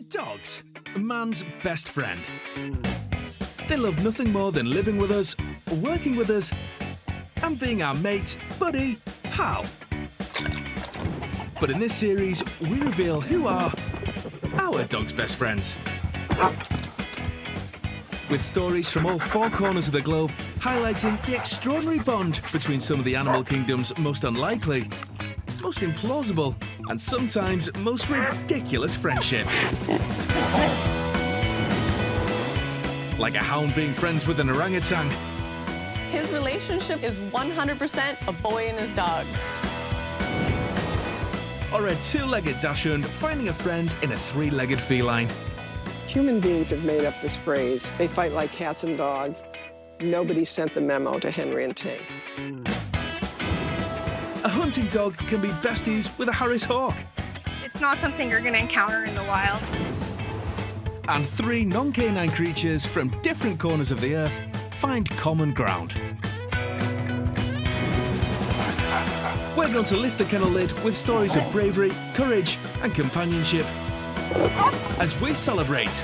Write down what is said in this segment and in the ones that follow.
Dogs, man's best friend. They love nothing more than living with us, working with us, and being our mate, buddy, pal. But in this series, we reveal who are our dog's best friends. With stories from all four corners of the globe, highlighting the extraordinary bond between some of the animal kingdom's most unlikely, most implausible, and sometimes most ridiculous friendships. Like a hound being friends with an orangutan. His relationship is 100% a boy and his dog. Or a two-legged dachshund finding a friend in a three-legged feline. Human beings have made up this phrase. They fight like cats and dogs. Nobody sent the memo to Henry and Tink. A hunting dog can be besties with a Harris hawk. It's not something you're going to encounter in the wild. And three non-canine creatures from different corners of the earth find common ground. We're going to lift the kennel lid with stories of bravery, courage, and companionship as we celebrate.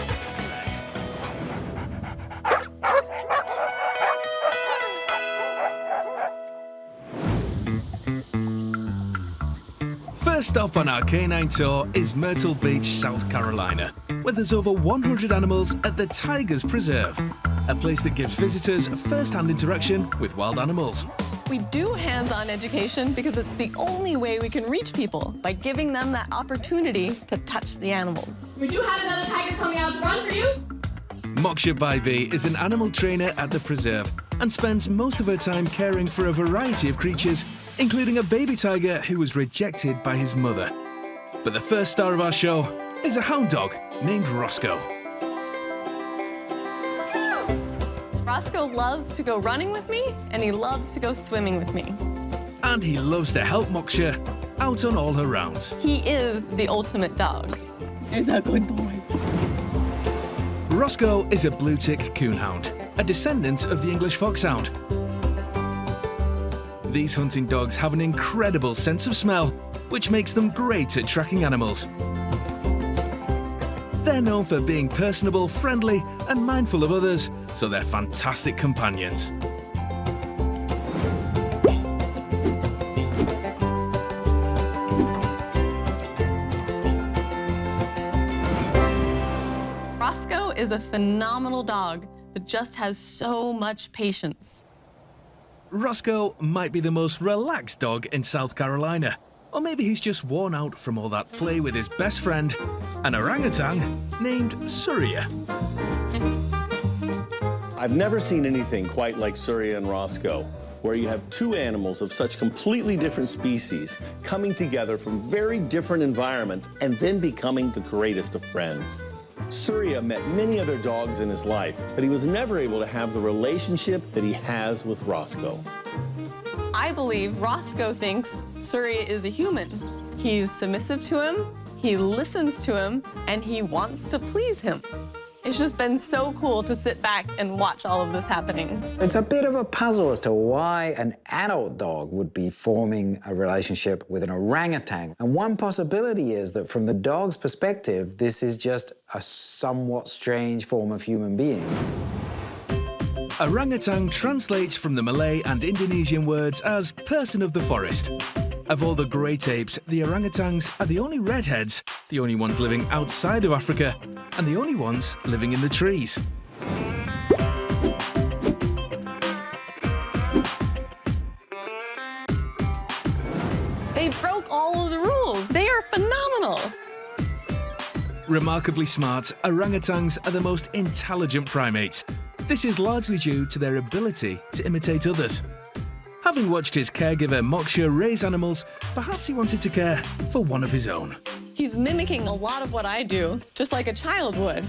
First stop on our canine tour is Myrtle Beach, South Carolina, where there's over 100 animals at the Tigers Preserve, a place that gives visitors first-hand interaction with wild animals. We do hands-on education because it's the only way we can reach people, by giving them that opportunity to touch the animals. We do have another tiger coming out to run for you. Moksha Baibi is an animal trainer at the preserve and spends most of her time caring for a variety of creatures, including a baby tiger who was rejected by his mother. But the first star of our show is a hound dog named Roscoe. Roscoe loves to go running with me, and he loves to go swimming with me. And he loves to help Moksha out on all her rounds. He is the ultimate dog. He's a good boy. Roscoe is a blue tick coonhound, a descendant of the English foxhound. These hunting dogs have an incredible sense of smell, which makes them great at tracking animals. They're known for being personable, friendly, and mindful of others, so they're fantastic companions. Roscoe is a phenomenal dog that just has so much patience. Roscoe might be the most relaxed dog in South Carolina, or maybe he's just worn out from all that play with his best friend, an orangutan named Surya. I've never seen anything quite like Surya and Roscoe, where you have two animals of such completely different species coming together from very different environments and then becoming the greatest of friends. Surya met many other dogs in his life, but he was never able to have the relationship that he has with Roscoe. I believe Roscoe thinks Surya is a human. He's submissive to him, he listens to him, and he wants to please him. It's just been so cool to sit back and watch all of this happening. It's a bit of a puzzle as to why an adult dog would be forming a relationship with an orangutan. And one possibility is that from the dog's perspective, this is just a somewhat strange form of human being. Orangutan translates from the Malay and Indonesian words as person of the forest. Of all the great apes, the orangutans are the only redheads, the only ones living outside of Africa, and the only ones living in the trees. They broke all of the rules. They are phenomenal. Remarkably smart, orangutans are the most intelligent primates. This is largely due to their ability to imitate others. Having watched his caregiver Moksha raise animals, perhaps he wanted to care for one of his own. He's mimicking a lot of what I do, just like a child would.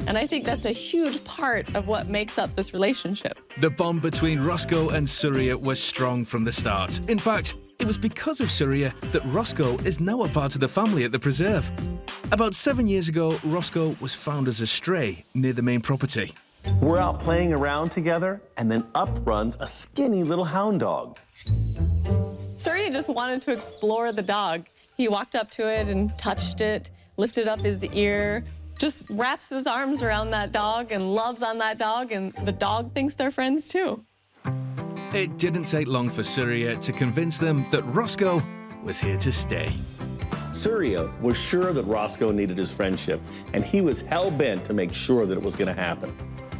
And I think that's a huge part of what makes up this relationship. The bond between Roscoe and Surya was strong from the start. In fact, it was because of Surya that Roscoe is now a part of the family at the preserve. About 7 years ago, Roscoe was found as a stray near the main property. We're out playing around together, and then up runs a skinny little hound dog. Surya just wanted to explore the dog. He walked up to it and touched it, lifted up his ear, just wraps his arms around that dog and loves on that dog, and the dog thinks they're friends too. It didn't take long for Surya to convince them that Roscoe was here to stay. Surya was sure that Roscoe needed his friendship, and he was hell-bent to make sure that it was going to happen.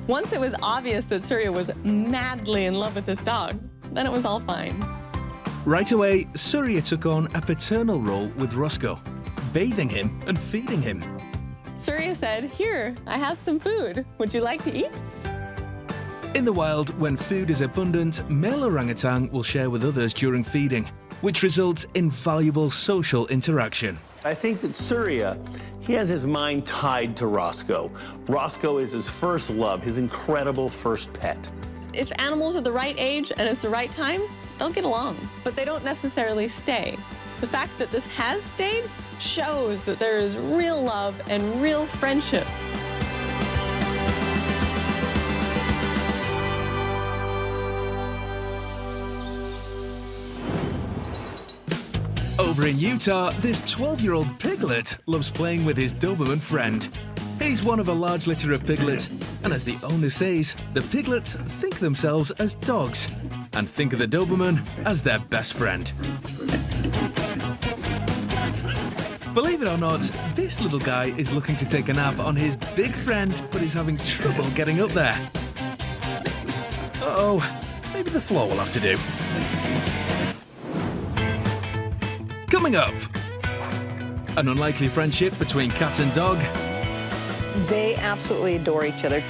Once it was obvious that Surya was madly in love with this dog, then it was all fine. Right away, Surya took on a paternal role with Roscoe, bathing him and feeding him. Surya said, "Here, I have some food. Would you like to eat?" In the wild, when food is abundant, male orangutan will share with others during feeding, which results in valuable social interaction. I think that Surya, he has his mind tied to Roscoe. Roscoe is his first love, his incredible first pet. If animals are the right age and it's the right time, they'll get along, but they don't necessarily stay. The fact that this has stayed shows that there is real love and real friendship. Over in Utah, this 12-year-old piglet loves playing with his Doberman friend. He's one of a large litter of piglets, and as the owner says, the piglets think themselves as dogs and think of the Doberman as their best friend. Believe it or not, this little guy is looking to take a nap on his big friend, but is having trouble getting up there. Uh-oh, maybe the floor will have to do. Coming up, an unlikely friendship between cat and dog. They absolutely adore each other.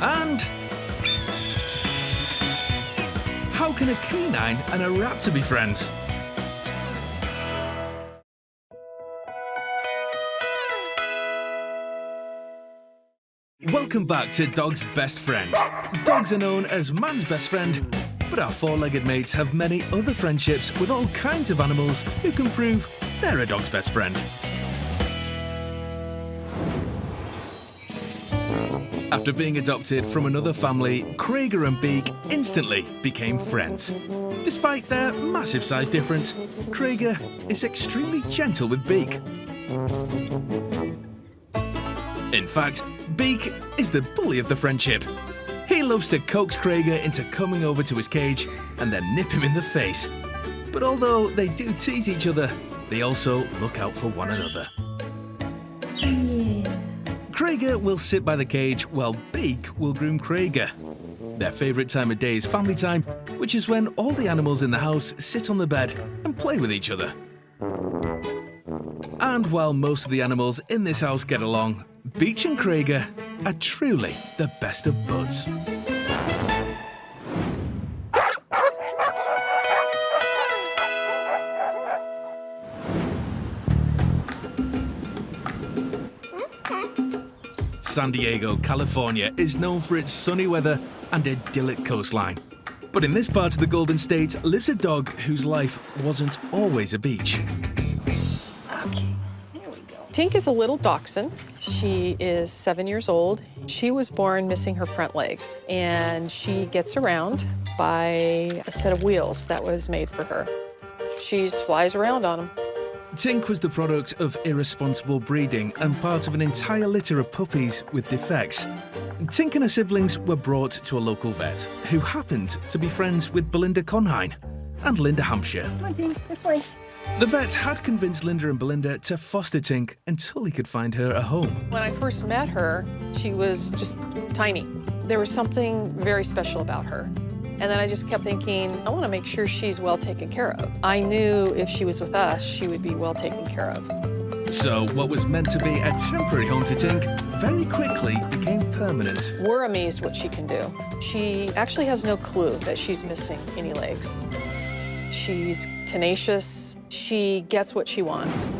And how can a canine and a raptor be friends? Welcome back to Dog's Best Friend. Dogs are known as man's best friend, but our four-legged mates have many other friendships with all kinds of animals who can prove they're a dog's best friend. After being adopted from another family, Krieger and Beak instantly became friends. Despite their massive size difference, Krieger is extremely gentle with Beak. In fact, Beak is the bully of the friendship. He loves to coax Krieger into coming over to his cage and then nip him in the face. But although they do tease each other, they also look out for one another. Krieger will sit by the cage while Beak will groom Krieger. Their favourite time of day is family time, which is when all the animals in the house sit on the bed and play with each other. And while most of the animals in this house get along, Beach and Krieger are truly the best of buds. San Diego, California is known for its sunny weather and idyllic coastline. But in this part of the Golden State lives a dog whose life wasn't always a beach. Tink is a little dachshund. She is 7 years old. She was born missing her front legs, and she gets around by a set of wheels that was made for her. She flies around on them. Tink was the product of irresponsible breeding and part of an entire litter of puppies with defects. Tink and her siblings were brought to a local vet who happened to be friends with Belinda Conhine and Linda Hampshire. Come on, Tink, this way. The vet had convinced Linda and Belinda to foster Tink until he could find her a home. When I first met her, she was just tiny. There was something very special about her. And then I just kept thinking, I want to make sure she's well taken care of. I knew if she was with us, she would be well taken care of. So what was meant to be a temporary home to Tink very quickly became permanent. We're amazed what she can do. She actually has no clue that she's missing any legs. She's tenacious. She gets what she wants.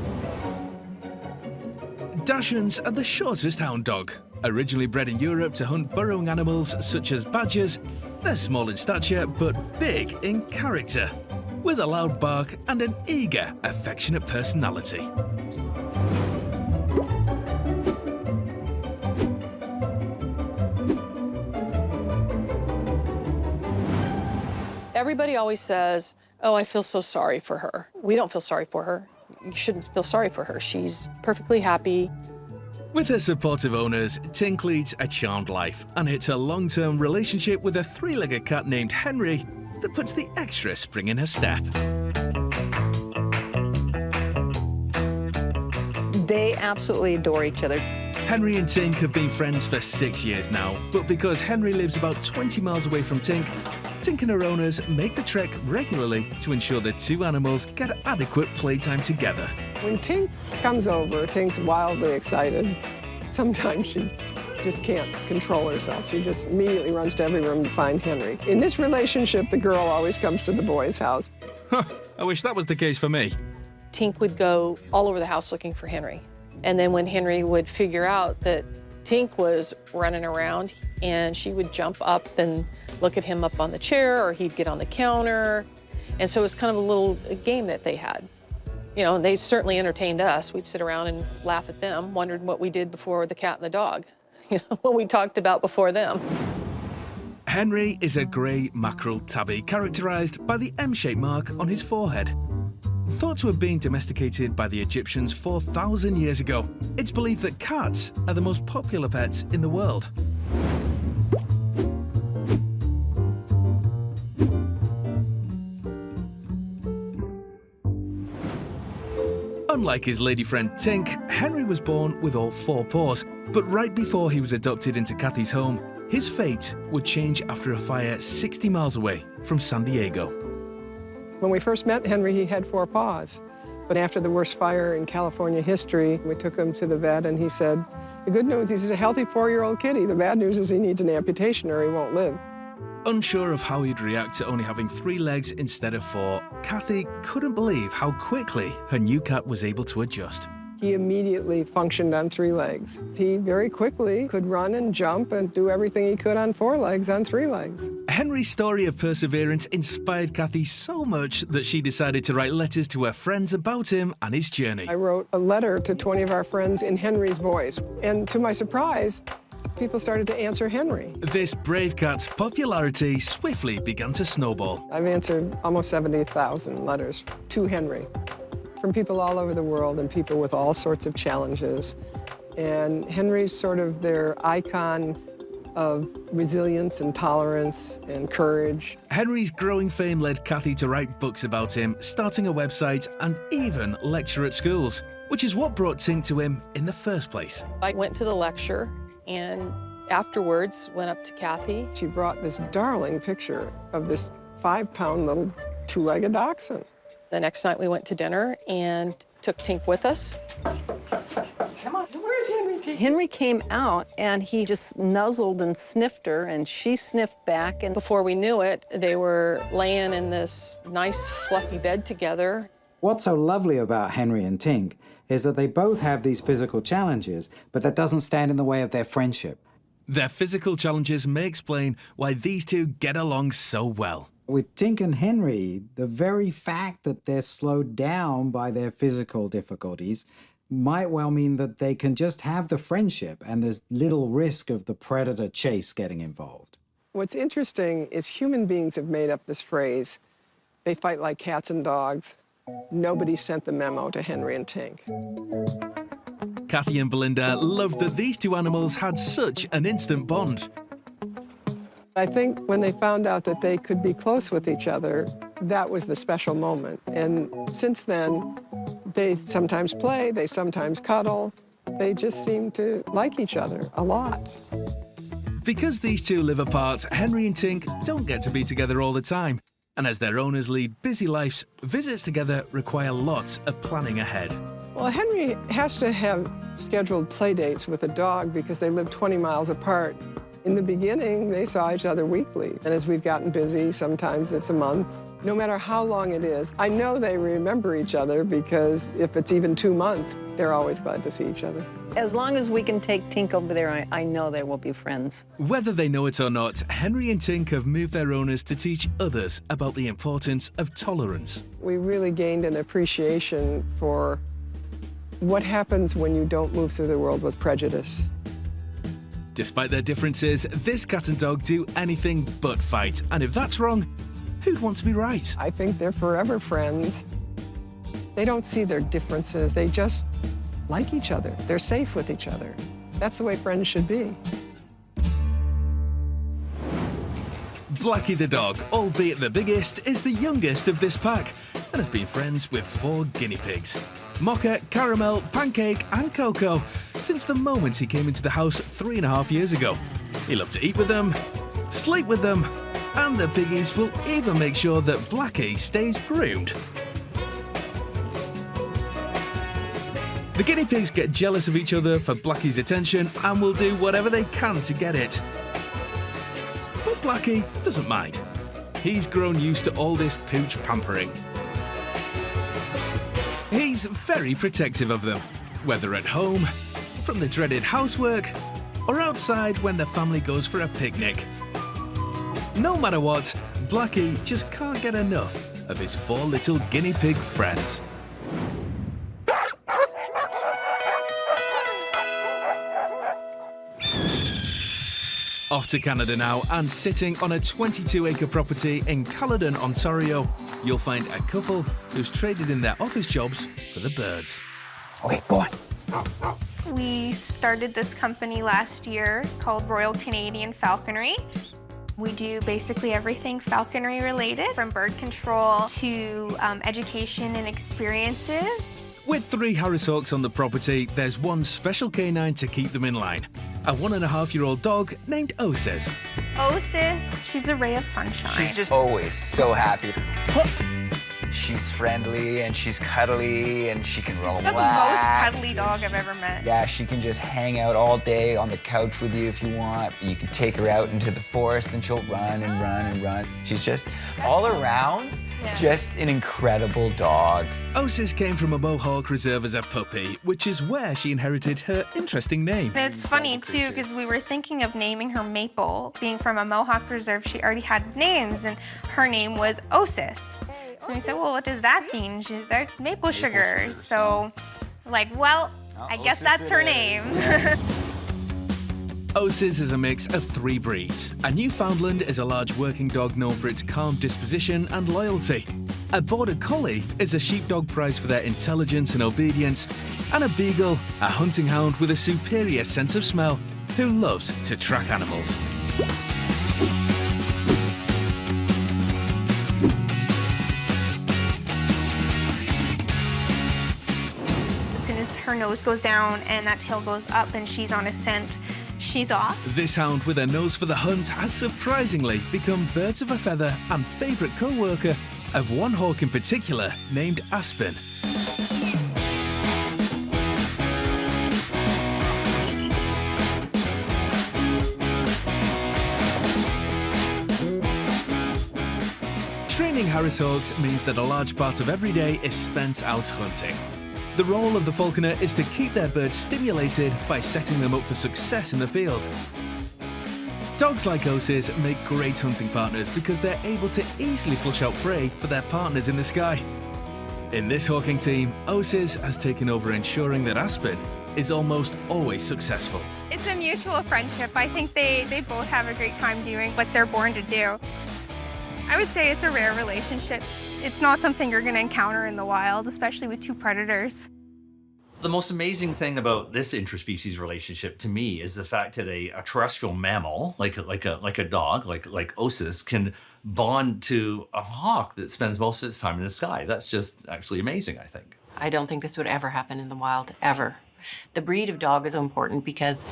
Dachshunds are the shortest hound dog. Originally bred in Europe to hunt burrowing animals such as badgers, they're small in stature but big in character, with a loud bark and an eager, affectionate personality. Everybody always says, Oh, I feel so sorry for her. We don't feel sorry for her. You shouldn't feel sorry for her. She's perfectly happy. With her supportive owners, Tink leads a charmed life, and it's a long-term relationship with a three-legged cat named Henry that puts the extra spring in her step. They absolutely adore each other. Henry and Tink have been friends for 6 years now, but because Henry lives about 20 miles away from Tink, Tink and her owners make the trek regularly to ensure the two animals get adequate playtime together. When Tink comes over, Tink's wildly excited. Sometimes she just can't control herself. She just immediately runs to every room to find Henry. In this relationship, the girl always comes to the boy's house. I wish that was the case for me. Tink would go all over the house looking for Henry. And then when Henry would figure out that Tink was running around, and she would jump up and look at him up on the chair, or he'd get on the counter. And so it was kind of a little game that they had. You know, they certainly entertained us. We'd sit around and laugh at them, wondered what we did before the cat and the dog, you know, what we talked about before them. Henry is a grey mackerel tabby characterised by the M-shaped mark on his forehead. Thought to have been domesticated by the Egyptians 4,000 years ago, it's believed that cats are the most popular pets in the world. Unlike his lady friend Tink, Henry was born with all four paws, but right before he was adopted into Kathy's home, his fate would change after a fire 60 miles away from San Diego. When we first met Henry, he had four paws. But after the worst fire in California history, we took him to the vet, and he said, the good news is he's a healthy 4-year-old kitty. The bad news is he needs an amputation or he won't live. Unsure of how he'd react to only having 3 legs instead of 4, Kathy couldn't believe how quickly her new cat was able to adjust. He immediately functioned on 3 legs. He very quickly could run and jump and do everything he could on 4 legs on 3 legs. Henry's story of perseverance inspired Kathy so much that she decided to write letters to her friends about him and his journey. I wrote a letter to 20 of our friends in Henry's voice, and to my surprise, people started to answer Henry. This brave cat's popularity swiftly began to snowball. I've answered almost 70,000 letters to Henry from people all over the world and people with all sorts of challenges. And Henry's sort of their icon of resilience and tolerance and courage. Henry's growing fame led Kathy to write books about him, starting a website and even lecture at schools, which is what brought Tink to him in the first place. I went to the lecture and afterwards went up to Kathy. She brought this darling picture of this 5-pound little 2-legged dachshund. The next night we went to dinner and took Tink with us. Come on, where's Henry? Henry came out and he just nuzzled and sniffed her, and she sniffed back. And before we knew it, they were laying in this nice fluffy bed together. What's so lovely about Henry and Tink is that they both have these physical challenges, but that doesn't stand in the way of their friendship. Their physical challenges may explain why these two get along so well. With Tink and Henry, the very fact that they're slowed down by their physical difficulties might well mean that they can just have the friendship and there's little risk of the predator chase getting involved. What's interesting is human beings have made up this phrase, they fight like cats and dogs. Nobody sent the memo to Henry and Tink. Kathy and Belinda loved that these two animals had such an instant bond. I think when they found out that they could be close with each other, that was the special moment. And since then, they sometimes play, they sometimes cuddle. They just seem to like each other a lot. Because these two live apart, Henry and Tink don't get to be together all the time. And as their owners lead busy lives, visits together require lots of planning ahead. Well, Henry has to have scheduled play dates with a dog because they live 20 miles apart. In the beginning, they saw each other weekly. And as we've gotten busy, sometimes it's a month. No matter how long it is, I know they remember each other because if it's even 2 months, they're always glad to see each other. as long as we can take Tink over there, I know they will be friends. Whether they know it or not, Henry and Tink have moved their owners to teach others about the importance of tolerance. We really gained an appreciation for what happens when you don't move through the world with prejudice. Despite their differences, this cat and dog do anything but fight, and if that's wrong, Who'd want to be right? I think they're forever friends. They don't see their differences. They just like each other. They're safe with each other. That's the way friends should be. Blackie the dog, albeit the biggest, is the youngest of this pack and has been friends with 4 guinea pigs. Mocha, Caramel, Pancake and Coco since the moment he came into the house 3.5 years ago. He loved to eat with them, sleep with them, and the piggies will even make sure that Blackie stays groomed. The guinea pigs get jealous of each other for Blackie's attention and will do whatever they can to get it. But Blackie doesn't mind. He's grown used to all this pooch pampering. He's very protective of them, whether at home, from the dreaded housework, or outside when the family goes for a picnic. No matter what, Blackie just can't get enough of his 4 little guinea pig friends. Off to Canada now, and sitting on a 22-acre property in Caledon, Ontario, you'll find a couple who's traded in their office jobs for the birds. Okay, go on. We started this company last year called Royal Canadian Falconry. We do basically everything falconry related, from bird control to education and experiences. With 3 Harris Hawks on the property, there's one special canine to keep them in line. A 1.5-year-old dog named Osis. Osis, she's a ray of sunshine. She's just always so happy. She's friendly and she's cuddly and she can relax. She's the most cuddly dog I've ever met. Yeah, she can just hang out all day on the couch with you if you want. You can take her out into the forest and she'll run and run and run. She's just all around. Just an incredible dog. Osis came from a Mohawk reserve as a puppy, which is where she inherited her interesting name. And it's funny too, because we were thinking of naming her Maple. Being from a Mohawk reserve, she already had names, and her name was Osis. So we said, well, what does that mean? She's like, maple sugar. So, like, well, I guess that's her name. Osis is a mix of 3 breeds. A Newfoundland is a large working dog known for its calm disposition and loyalty. A Border Collie is a sheepdog prized for their intelligence and obedience. And a Beagle, a hunting hound with a superior sense of smell, who loves to track animals. As soon as her nose goes down and that tail goes up and she's on a scent, she's off. This hound with a nose for the hunt has surprisingly become birds of a feather and favourite co-worker of one hawk in particular named Aspen. Training Harris Hawks means that a large part of every day is spent out hunting. The role of the falconer is to keep their birds stimulated by setting them up for success in the field. Dogs like Osis make great hunting partners because they're able to easily flush out prey for their partners in the sky. In this hawking team, Osis has taken over ensuring that Aspen is almost always successful. It's a mutual friendship. I think they both have a great time doing what they're born to do. I would say it's a rare relationship. It's not something you're going to encounter in the wild, especially with 2 predators. The most amazing thing about this interspecies relationship to me is the fact that a terrestrial mammal, like a dog, like Osis, can bond to a hawk that spends most of its time in the sky. That's just actually amazing, I think. I don't think this would ever happen in the wild, ever. The breed of dog is important because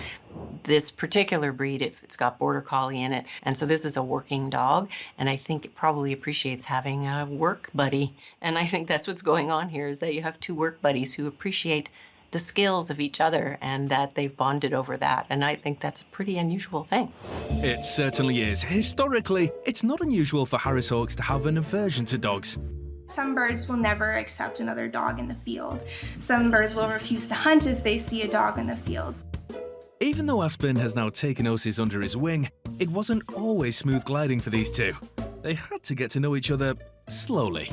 this particular breed, it's got Border Collie in it, and so this is a working dog, and I think it probably appreciates having a work buddy. And I think that's what's going on here, is that you have 2 work buddies who appreciate the skills of each other and that they've bonded over that, and I think that's a pretty unusual thing. It certainly is. Historically, it's not unusual for Harris Hawks to have an aversion to dogs. Some birds will never accept another dog in the field. Some birds will refuse to hunt if they see a dog in the field. Even though Aspen has now taken Osis under his wing, it wasn't always smooth gliding for these 2. They had to get to know each other slowly.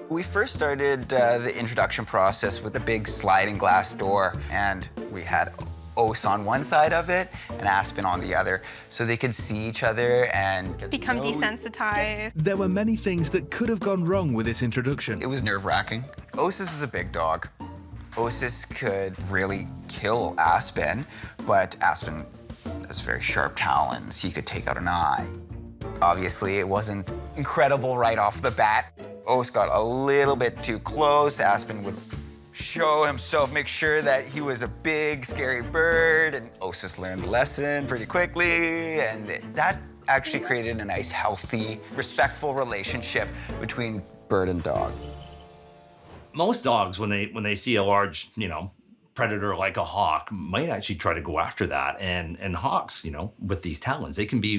We first started the introduction process with a big sliding glass door, and we had Ose on one side of it and Aspen on the other, so they could see each other and become desensitized. There were many things that could have gone wrong with this introduction. It was nerve-wracking. Osis is a big dog. Osis could really kill Aspen, but Aspen has very sharp talons. He could take out an eye. Obviously, it wasn't incredible right off the bat. Ose got a little bit too close. Aspen would show himself, make sure that he was a big, scary bird, and Osis learned the lesson pretty quickly, and that actually created a nice, healthy, respectful relationship between bird and dog. Most dogs, when they see a large, predator like a hawk, might actually try to go after that. And hawks, with these talons, they can be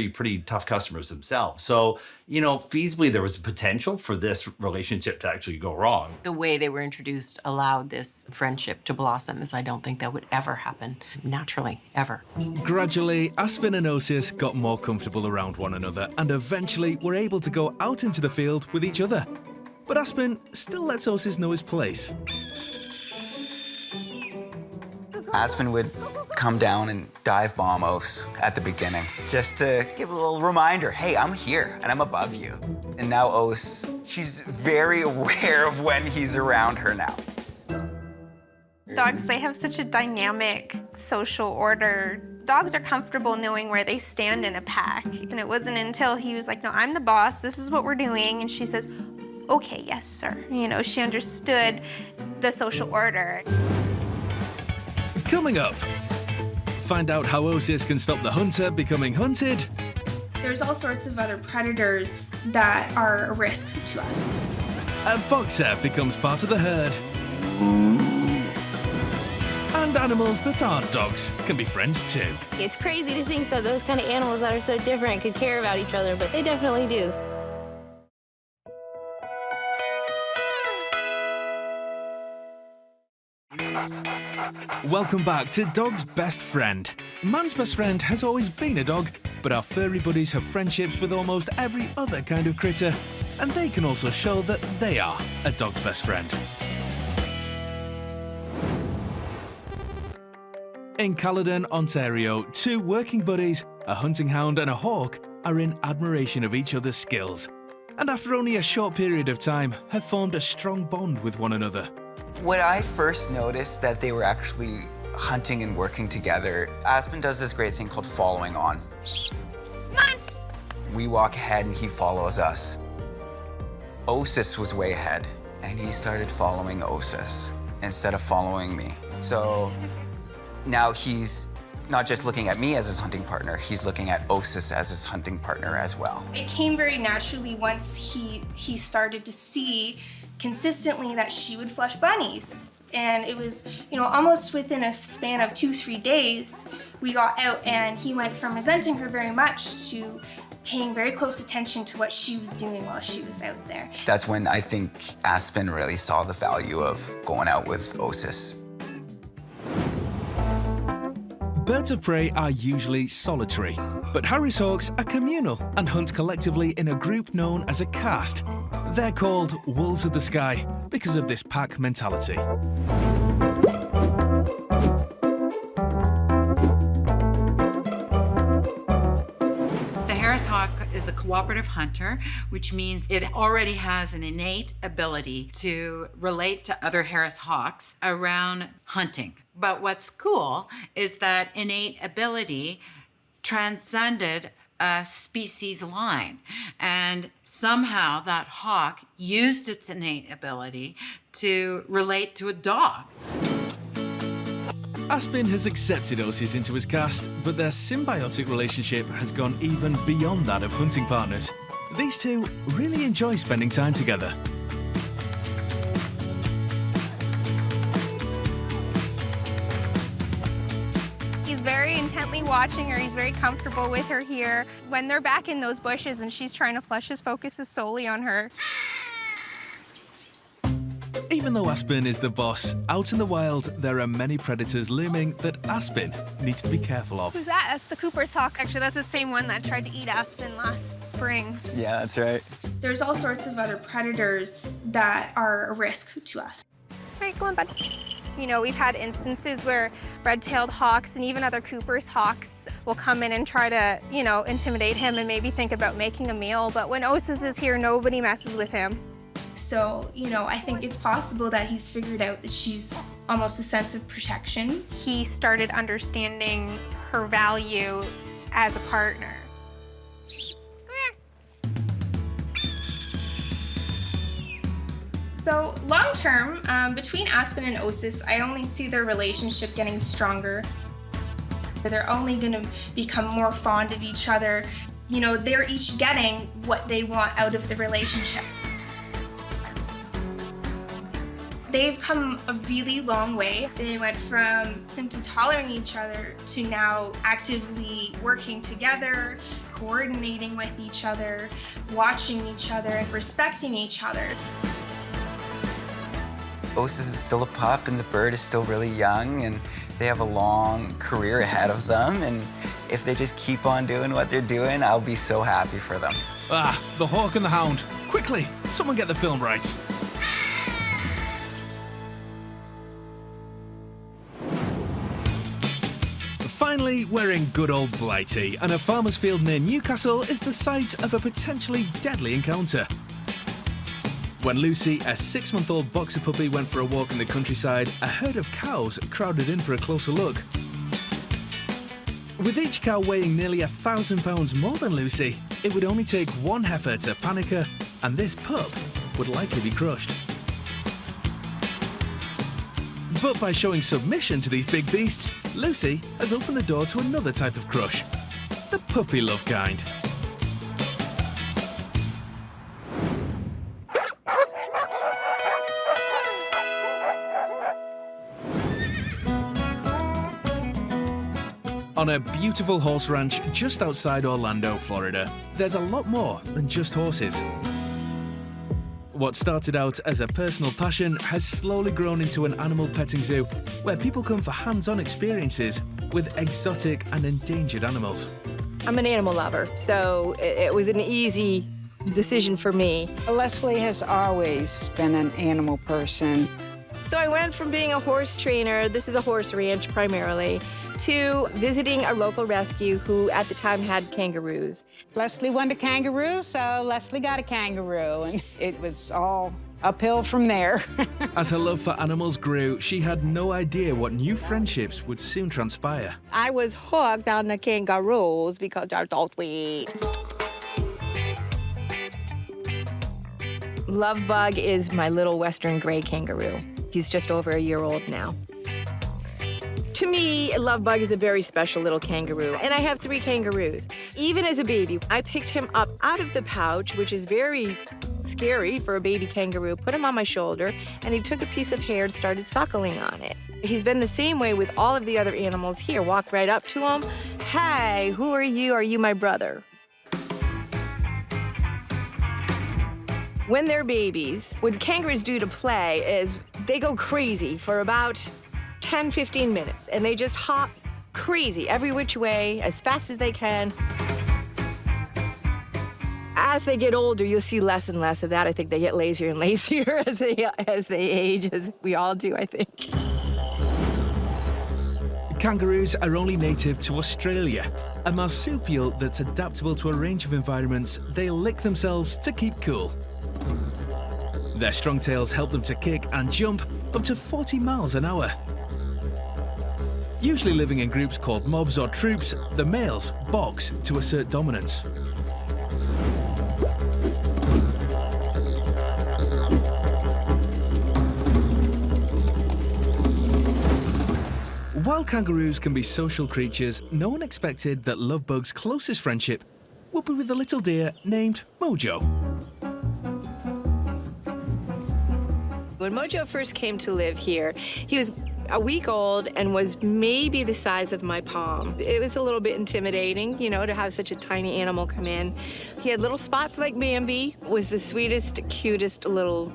pretty tough customers themselves. So, feasibly there was a potential for this relationship to actually go wrong. The way they were introduced allowed this friendship to blossom, as I don't think that would ever happen naturally, ever. Gradually, Aspen and Osis got more comfortable around one another and eventually were able to go out into the field with each other. But Aspen still lets Osis know his place. Aspen would come down and dive bomb Ose at the beginning, just to give a little reminder, hey, I'm here and I'm above you. And now Ose, she's very aware of when he's around her now. Dogs, they have such a dynamic social order. Dogs are comfortable knowing where they stand in a pack. And it wasn't until he was like, no, I'm the boss, this is what we're doing. And she says, okay, yes, sir. She understood the social order. Coming up, find out how Osis can stop the hunter becoming hunted. There's all sorts of other predators that are a risk to us. A boxer becomes part of the herd. And animals that aren't dogs can be friends too. It's crazy to think that those kind of animals that are so different could care about each other, but they definitely do. Welcome back to Dog's Best Friend. Man's best friend has always been a dog, but our furry buddies have friendships with almost every other kind of critter, and they can also show that they are a dog's best friend. In Caledon, Ontario, two working buddies, a hunting hound and a hawk, are in admiration of each other's skills, and after only a short period of time, have formed a strong bond with one another. When I first noticed that they were actually hunting and working together, Aspen does this great thing called following on. Come on. We walk ahead and he follows us. Osis was way ahead and he started following Osis instead of following me. So now he's not just looking at me as his hunting partner, he's looking at Osis as his hunting partner as well. It came very naturally once he started to see consistently that she would flush bunnies. And it was, almost within a span of 2-3 days, we got out and he went from resenting her very much to paying very close attention to what she was doing while she was out there. That's when I think Aspen really saw the value of going out with Osis. Birds of prey are usually solitary, but Harris hawks are communal and hunt collectively in a group known as a caste. They're called wolves of the sky because of this pack mentality. The Harris hawk is a cooperative hunter, which means it already has an innate ability to relate to other Harris hawks around hunting. But what's cool is that innate ability transcended a species line, and somehow that hawk used its innate ability to relate to a dog. Aspen has accepted Osis into his caste, but their symbiotic relationship has gone even beyond that of hunting partners. These two really enjoy spending time together. Very intently watching her. He's very comfortable with her here. When they're back in those bushes and she's trying to flush, his focus is solely on her. Even though Aspen is the boss, out in the wild, there are many predators looming that Aspen needs to be careful of. Who's that? That's the Cooper's hawk. Actually, that's the same one that tried to eat Aspen last spring. Yeah, that's right. There's all sorts of other predators that are a risk to us. All right, go on, bud. You know, we've had instances where red-tailed hawks and even other Cooper's hawks will come in and try to, you know, intimidate him and maybe think about making a meal. But when Osis is here, nobody messes with him. So, you know, I think it's possible that he's figured out that she's almost a sense of protection. He started understanding her value as a partner. So long term, between Aspen and Osis, I only see their relationship getting stronger. They're only gonna become more fond of each other. You know, they're each getting what they want out of the relationship. They've come a really long way. They went from simply tolerating each other to now actively working together, coordinating with each other, watching each other, and respecting each other. Osis is still a pup and the bird is still really young and they have a long career ahead of them, and if they just keep on doing what they're doing, I'll be so happy for them. Ah, the hawk and the hound. Quickly, someone get the film rights. Finally, we're in good old Blighty, and a farmer's field near Newcastle is the site of a potentially deadly encounter. When Lucy, a 6-month-old boxer puppy, went for a walk in the countryside, a herd of cows crowded in for a closer look. With each cow weighing nearly 1,000 pounds more than Lucy, it would only take one heifer to panic her, and this pup would likely be crushed. But by showing submission to these big beasts, Lucy has opened the door to another type of crush, the puppy love kind. On a beautiful horse ranch just outside Orlando, Florida, there's a lot more than just horses. What started out as a personal passion has slowly grown into an animal petting zoo where people come for hands-on experiences with exotic and endangered animals. I'm an animal lover, so it was an easy decision for me. Leslie has always been an animal person. So I went from being a horse trainer, this is a horse ranch primarily, to visiting a local rescue who at the time had kangaroos. Leslie wanted a kangaroo, so Leslie got a kangaroo, and it was all uphill from there. As her love for animals grew, she had no idea what new friendships would soon transpire. I was hooked on the kangaroos because they're so sweet. Lovebug is my little western gray kangaroo. He's just over a year old now. To me, Lovebug is a very special little kangaroo, and I have 3 kangaroos. Even as a baby, I picked him up out of the pouch, which is very scary for a baby kangaroo, put him on my shoulder, and he took a piece of hair and started suckling on it. He's been the same way with all of the other animals here. Walk right up to him. Hey, who are you? Are you my brother? When they're babies, what kangaroos do to play is they go crazy for about 10, 15 minutes, and they just hop crazy every which way as fast as they can. As they get older, you'll see less and less of that. I think they get lazier and lazier as they age, as we all do, I think. Kangaroos are only native to Australia, a marsupial that's adaptable to a range of environments. They lick themselves to keep cool. Their strong tails help them to kick and jump up to 40 miles an hour. Usually living in groups called mobs or troops, the males box to assert dominance. While kangaroos can be social creatures, no one expected that Lovebug's closest friendship would be with a little deer named Mojo. When Mojo first came to live here, he was a week old and was maybe the size of my palm. It was a little bit intimidating, you know, to have such a tiny animal come in. He had little spots like Bambi, was the sweetest, cutest little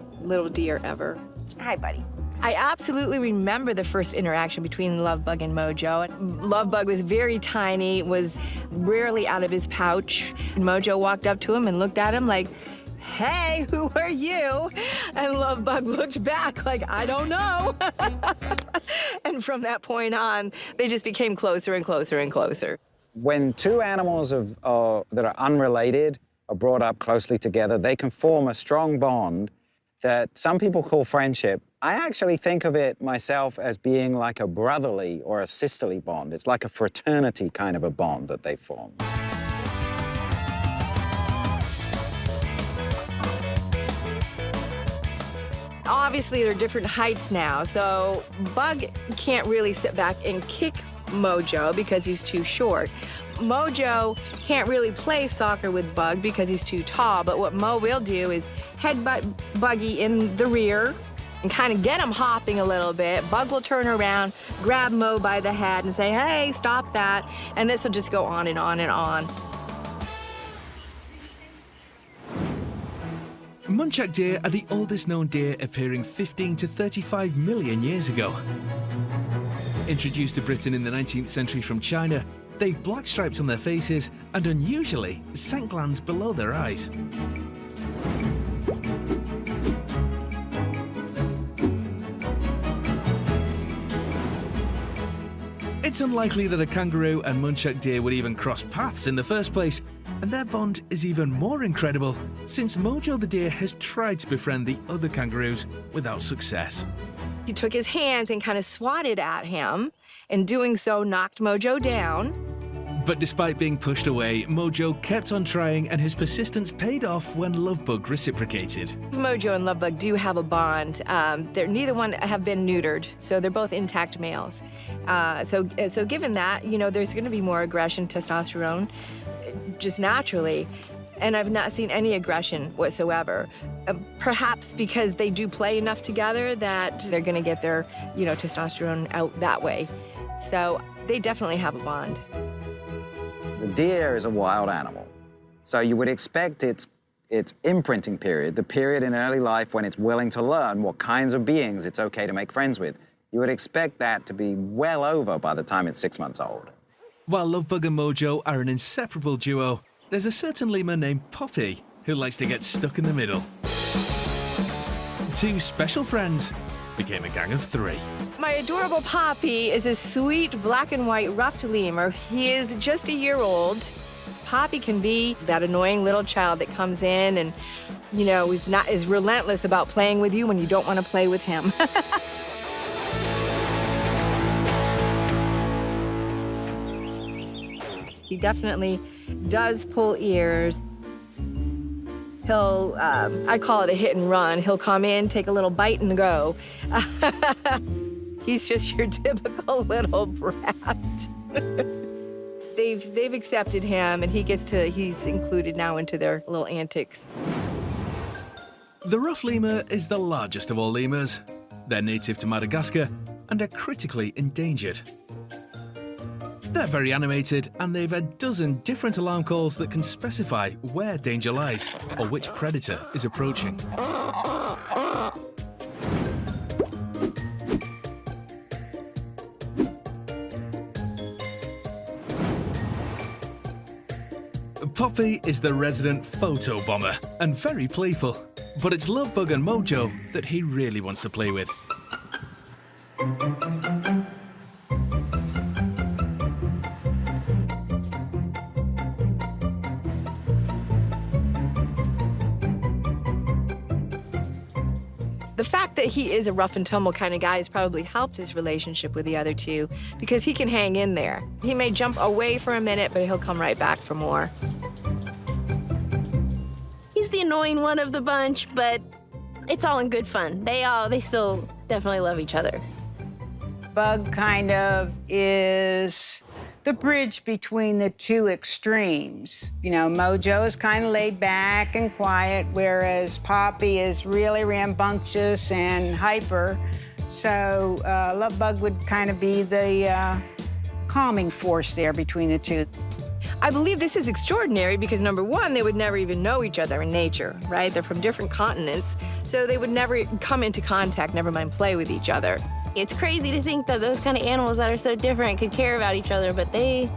deer ever. Hi, buddy. I absolutely remember the first interaction between Lovebug and Mojo. Lovebug was very tiny, was rarely out of his pouch. And Mojo walked up to him and looked at him like, "Hey, who are you?" And Lovebug looked back like, "I don't know." And from that point on, they just became closer and closer and closer. When two animals that are unrelated are brought up closely together, they can form a strong bond that some people call friendship. I actually think of it myself as being like a brotherly or a sisterly bond. It's like a fraternity kind of a bond that they form. Obviously, they're different heights now, so Bug can't really sit back and kick Mojo because he's too short. Mojo can't really play soccer with Bug because he's too tall, but what Mo will do is headbutt Buggy in the rear and kind of get him hopping a little bit. Bug will turn around, grab Mo by the head and say, hey, stop that, and this will just go on and on and on. Muntjac deer are the oldest known deer, appearing 15 to 35 million years ago. Introduced to Britain in the 19th century from China, they've black stripes on their faces and, unusually, scent glands below their eyes. It's unlikely that a kangaroo and muntjac deer would even cross paths in the first place, and their bond is even more incredible since Mojo the deer has tried to befriend the other kangaroos without success. He took his hands and kind of swatted at him, and doing so knocked Mojo down. But despite being pushed away, Mojo kept on trying, and his persistence paid off when Lovebug reciprocated. Mojo and Lovebug do have a bond. Neither one have been neutered, so they're both intact males. So given that, you know, there's going to be more aggression, testosterone, just naturally. And I've not seen any aggression whatsoever. Perhaps because they do play enough together that they're going to get their, you know, testosterone out that way. So they definitely have a bond. The deer is a wild animal, so you would expect its imprinting period, the period in early life when it's willing to learn what kinds of beings it's okay to make friends with, you would expect that to be well over by the time it's 6 months old. While Lovebug and Mojo are an inseparable duo, there's a certain lemur named Poppy who likes to get stuck in the middle. Two special friends became a gang of three. My adorable Poppy is a sweet black and white ruffed lemur. He is just a year old. Poppy can be that annoying little child that comes in and, you know, is relentless about playing with you when you don't want to play with him. He definitely does pull ears. He'll, I call it a hit and run. He'll come in, take a little bite and go. He's just your typical little brat. They've accepted him, and he's included now into their little antics. The rough lemur is the largest of all lemurs. They're native to Madagascar and are critically endangered. They're very animated, and they've a dozen different alarm calls that can specify where danger lies or which predator is approaching. Poppy is the resident photo bomber and very playful, but it's Lovebug and Mojo that he really wants to play with. The fact that he is a rough and tumble kind of guy has probably helped his relationship with the other two because he can hang in there. He may jump away for a minute, but he'll come right back for more. He's the annoying one of the bunch, but it's all in good fun. They still definitely love each other. Bug kind of is the bridge between the two extremes. You know, Mojo is kind of laid back and quiet, whereas Poppy is really rambunctious and hyper. So Lovebug would kind of be the calming force there between the two. I believe this is extraordinary because, number one, they would never even know each other in nature, right? They're from different continents, so they would never come into contact, never mind play with each other. It's crazy to think that those kind of animals that are so different could care about each other, but they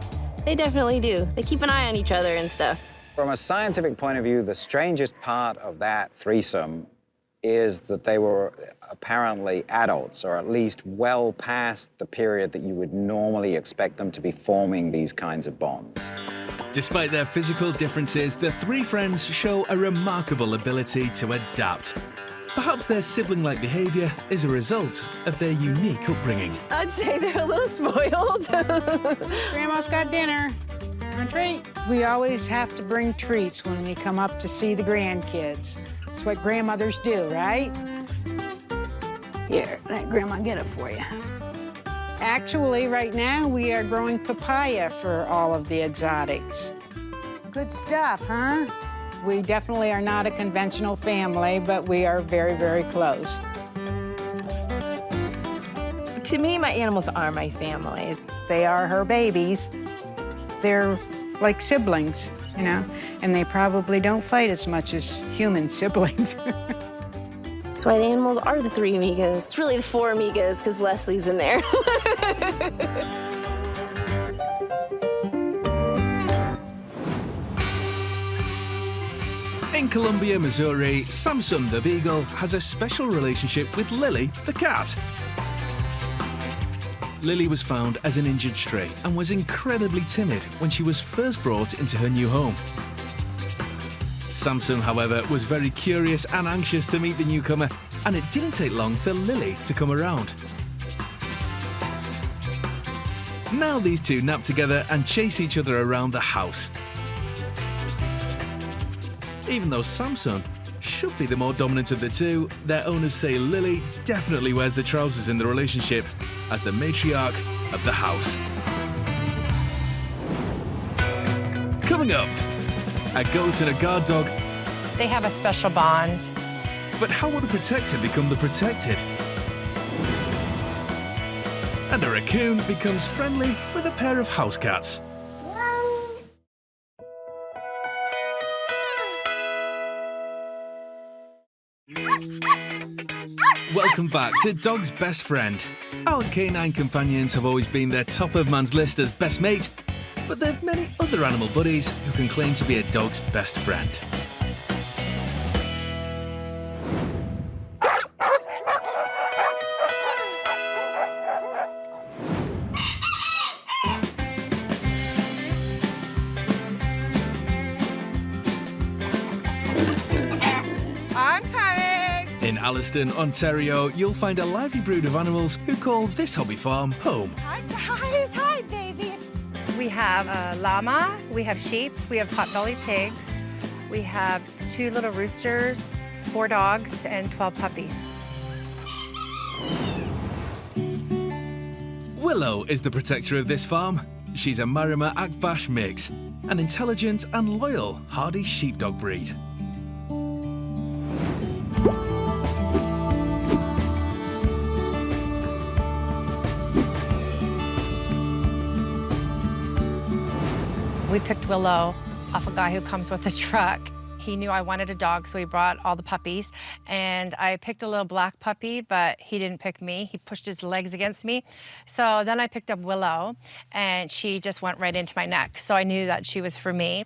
definitely do. They keep an eye on each other and stuff. From a scientific point of view, the strangest part of that threesome is that they were apparently adults, or at least well past the period that you would normally expect them to be forming these kinds of bonds. Despite their physical differences, the three friends show a remarkable ability to adapt. Perhaps their sibling-like behaviour is a result of their unique upbringing. I'd say they're a little spoiled. Grandma's got dinner. A treat. We always have to bring treats when we come up to see the grandkids. It's what grandmothers do, right? Here, let Grandma get it for you. Actually, right now, we are growing papaya for all of the exotics. Good stuff, huh? We definitely are not a conventional family, but we are very, very close. To me, my animals are my family. They are her babies. They're like siblings, you know, and they probably don't fight as much as human siblings. That's why the animals are the three amigas. It's really the four amigas, because Leslie's in there. In Columbia, Missouri, Samson the Beagle has a special relationship with Lily the cat. Lily was found as an injured stray and was incredibly timid when she was first brought into her new home. Samson, however, was very curious and anxious to meet the newcomer, and it didn't take long for Lily to come around. Now these two nap together and chase each other around the house. Even though Samson should be the more dominant of the two, their owners say Lily definitely wears the trousers in the relationship as the matriarch of the house. Coming up, a goat and a guard dog. They have a special bond. But how will the protector become the protected? And a raccoon becomes friendly with a pair of house cats. Welcome back to Dog's Best Friend. Our canine companions have always been their top of man's list as best mate, but there are many other animal buddies who can claim to be a dog's best friend. In Alliston, Ontario, you'll find a lively brood of animals who call this hobby farm home. Hi, guys. Hi, baby. We have a llama, we have sheep, we have pot-bellied pigs, we have 2 little roosters, 4 dogs, and 12 puppies. Willow is the protector of this farm. She's a Marima Akbash mix, an intelligent and loyal hardy sheepdog breed. We picked Willow off a guy who comes with a truck. He knew I wanted a dog, so he brought all the puppies. And I picked a little black puppy, but he didn't pick me. He pushed his legs against me. So then I picked up Willow, and she just went right into my neck. So I knew that she was for me.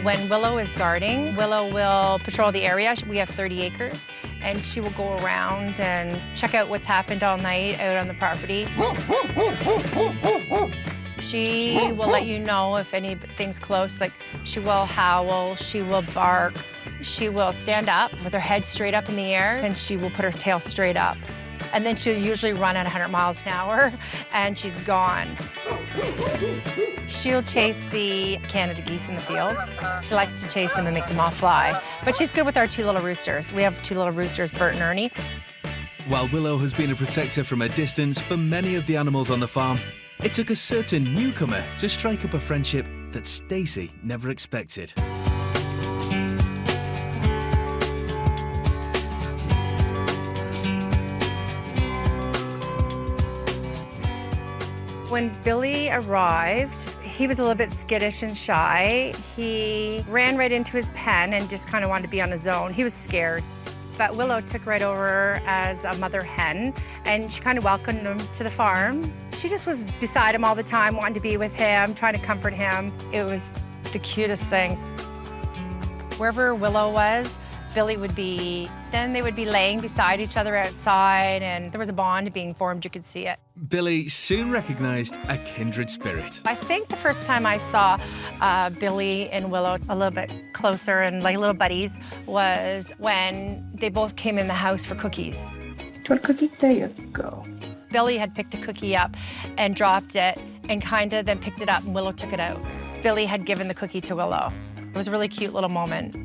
When Willow is guarding, Willow will patrol the area. We have 30 acres, and she will go around and check out what's happened all night out on the property. She will let you know if anything's close, like she will howl, she will bark. She will stand up with her head straight up in the air, and she will put her tail straight up. And then she'll usually run at 100 miles an hour, and she's gone. She'll chase the Canada geese in the field. She likes to chase them and make them all fly. But she's good with our 2 little roosters. We have 2 little roosters, Bert and Ernie. While Willow has been a protector from a distance for many of the animals on the farm, it took a certain newcomer to strike up a friendship that Stacy never expected. When Billy arrived, he was a little bit skittish and shy. He ran right into his pen and just kind of wanted to be on his own. He was scared. But Willow took right over as a mother hen, and she kind of welcomed him to the farm. She just was beside him all the time, wanting to be with him, trying to comfort him. It was the cutest thing. Wherever Willow was, Billy would be. Then they would be laying beside each other outside, and there was a bond being formed. You could see it. Billy soon recognized a kindred spirit. I think the first time I saw Billy and Willow a little bit closer and like little buddies was when they both came in the house for cookies. Do you want a cookie? There you go. Billy had picked a cookie up and dropped it and kind of then picked it up and Willow took it out. Billy had given the cookie to Willow. It was a really cute little moment.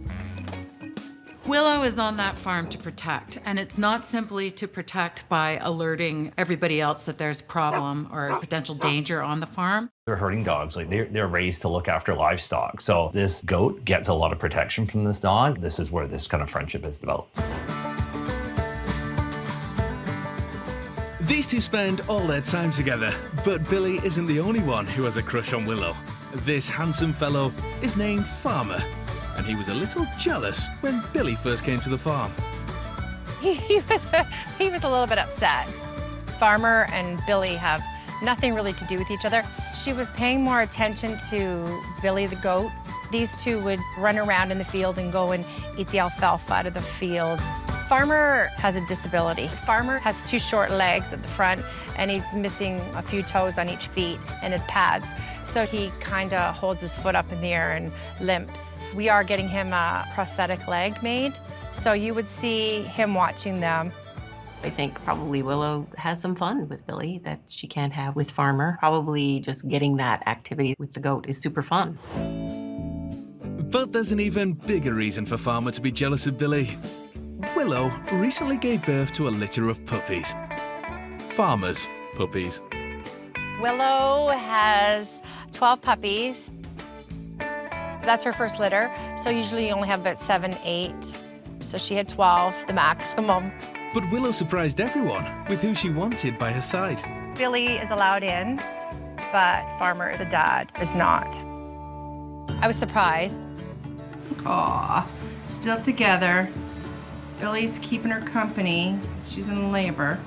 Willow is on that farm to protect, and it's not simply to protect by alerting everybody else that there's a problem or potential danger on the farm. They're herding dogs, like they're raised to look after livestock. So this goat gets a lot of protection from this dog. This is where this kind of friendship is developed. These two spend all their time together, but Billy isn't the only one who has a crush on Willow. This handsome fellow is named Farmer, and he was a little jealous when Billy first came to the farm. He was a little bit upset. Farmer and Billy have nothing really to do with each other. She was paying more attention to Billy the goat. These two would run around in the field and go and eat the alfalfa out of the field. Farmer has a disability. Farmer has 2 short legs at the front, and he's missing a few toes on each feet and his pads. So he kind of holds his foot up in the air and limps. We are getting him a prosthetic leg made, so you would see him watching them. I think probably Willow has some fun with Billy that she can't have with Farmer. Probably just getting that activity with the goat is super fun. But there's an even bigger reason for Farmer to be jealous of Billy. Willow recently gave birth to a litter of puppies. Farmer's puppies. Willow has 12 puppies. That's her first litter, so usually you only have about 7, 8. So she had 12, the maximum. But Willow surprised everyone with who she wanted by her side. Billy is allowed in, but Farmer, the dad, is not. I was surprised. Aw, still together. Billy's keeping her company. She's in labor.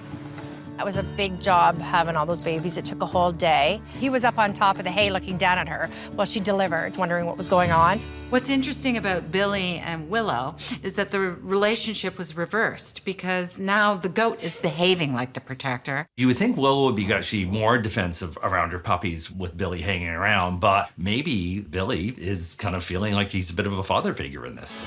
That was a big job having all those babies. It took a whole day. He was up on top of the hay looking down at her while she delivered, wondering what was going on. What's interesting about Billy and Willow is that the relationship was reversed because now the goat is behaving like the protector. You would think Willow would be actually more defensive around her puppies with Billy hanging around, but maybe Billy is kind of feeling like he's a bit of a father figure in this.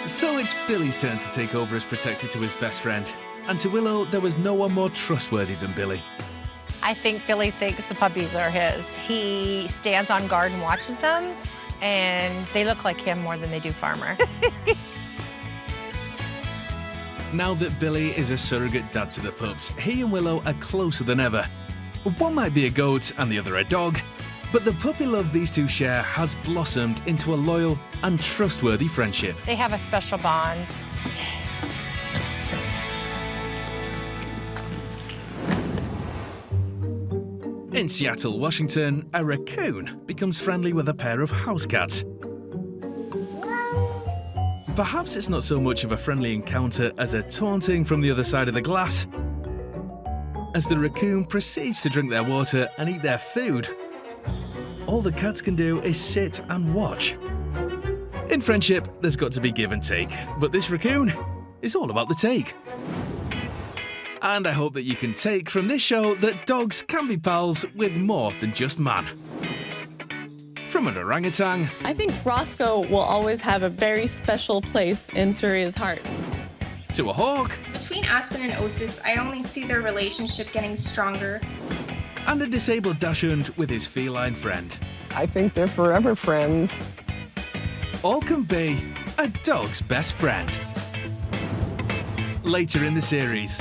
So it's Billy's turn to take over as protector to his best friend. And to Willow, there was no one more trustworthy than Billy. I think Billy thinks the puppies are his. He stands on guard and watches them, and they look like him more than they do Farmer. Now that Billy is a surrogate dad to the pups, he and Willow are closer than ever. One might be a goat and the other a dog, but the puppy love these two share has blossomed into a loyal and trustworthy friendship. They have a special bond. In Seattle, Washington, a raccoon becomes friendly with a pair of house cats. Perhaps it's not so much of a friendly encounter as a taunting from the other side of the glass, as the raccoon proceeds to drink their water and eat their food. All the cats can do is sit and watch. In friendship, there's got to be give and take, but this raccoon is all about the take. And I hope that you can take from this show that dogs can be pals with more than just man. From an orangutan... I think Roscoe will always have a very special place in Surya's heart. To a hawk... Between Aspen and Osis, I only see their relationship getting stronger. And a disabled dachshund with his feline friend. I think they're forever friends. All can be a dog's best friend. Later in the series,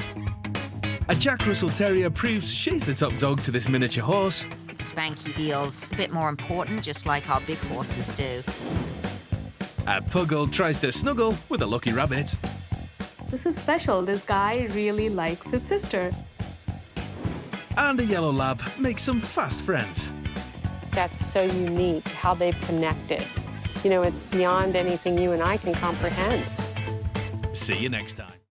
a Jack Russell Terrier proves she's the top dog to this miniature horse. Spanky feels a bit more important, just like our big horses do. A Puggle tries to snuggle with a lucky rabbit. This is special. This guy really likes his sister. And a yellow lab makes some fast friends. That's so unique, how they've connected. You know, it's beyond anything you and I can comprehend. See you next time.